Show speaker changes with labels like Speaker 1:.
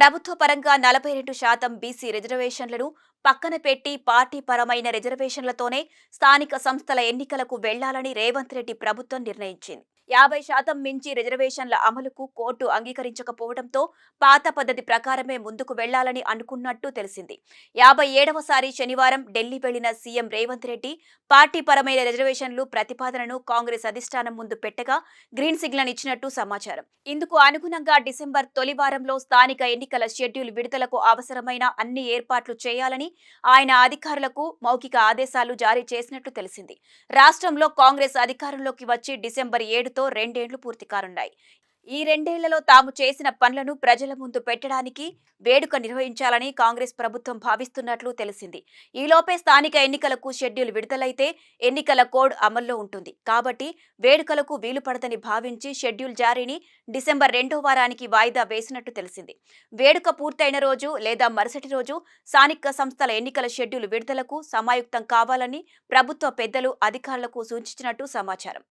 Speaker 1: ప్రభుత్వ పరంగా 42% బీసీ రిజర్వేషన్లను పక్కన పెట్టి పార్టీ పరమైన రిజర్వేషన్లతోనే స్థానిక సంస్థల ఎన్నికలకు వెళ్లాలని రేవంత్ రెడ్డి ప్రభుత్వం నిర్ణయించింది. 50% మించి రిజర్వేషన్ల అమలుకు కోర్టు అంగీకరించకపోవడంతో పాత పద్ధతి ప్రకారమే ముందుకు వెళ్లాలని అనుకున్నట్టు తెలిసింది. 57వసారి శనివారం ఢిల్లీ వెళ్లిన సీఎం రేవంత్ రెడ్డి పార్టీ పరమైన రిజర్వేషన్లు ప్రతిపాదనను కాంగ్రెస్ అధిష్టానం ముందు పెట్టగా గ్రీన్ సిగ్నల్ ఇచ్చినట్టు సమాచారం. ఇందుకు అనుగుణంగా డిసెంబర్ తొలి వారంలో స్థానిక ఎన్నికల షెడ్యూల్ విడుదలకు అవసరమైన అన్ని ఏర్పాట్లు చేయాలని ఆయన అధికారులకు మౌఖిక ఆదేశాలు జారీ చేసినట్లు తెలిసింది. రాష్ట్రంలో కాంగ్రెస్ అధికారంలోకి వచ్చి డిసెంబర్ 7తో 2 ఏళ్లు పూర్తి కానున్నాయి. ఈ 2 ఏళ్లలో తాము చేసిన పనులను ప్రజల ముందు పెట్టడానికి వేడుక నిర్వహించాలని కాంగ్రెస్ ప్రభుత్వం భావిస్తున్నట్లు తెలిసింది. ఈలోపే స్థానిక ఎన్నికలకు షెడ్యూల్ విడుదలైతే ఎన్నికల కోడ్ అమల్లో ఉంటుంది. కాబట్టి వేడుకలకు వీలు పడదని భావించి షెడ్యూల్ జారీని డిసెంబర్ 2వ వారానికి వాయిదా వేసినట్టు తెలిసింది. వేడుక పూర్తయిన రోజు లేదా మరుసటి రోజు స్థానిక సంస్థల ఎన్నికల షెడ్యూల్ విడుదలకు సమాయుక్తం కావాలని ప్రభుత్వ పెద్దలు అధికారులకు సూచించినట్టు సమాచారం.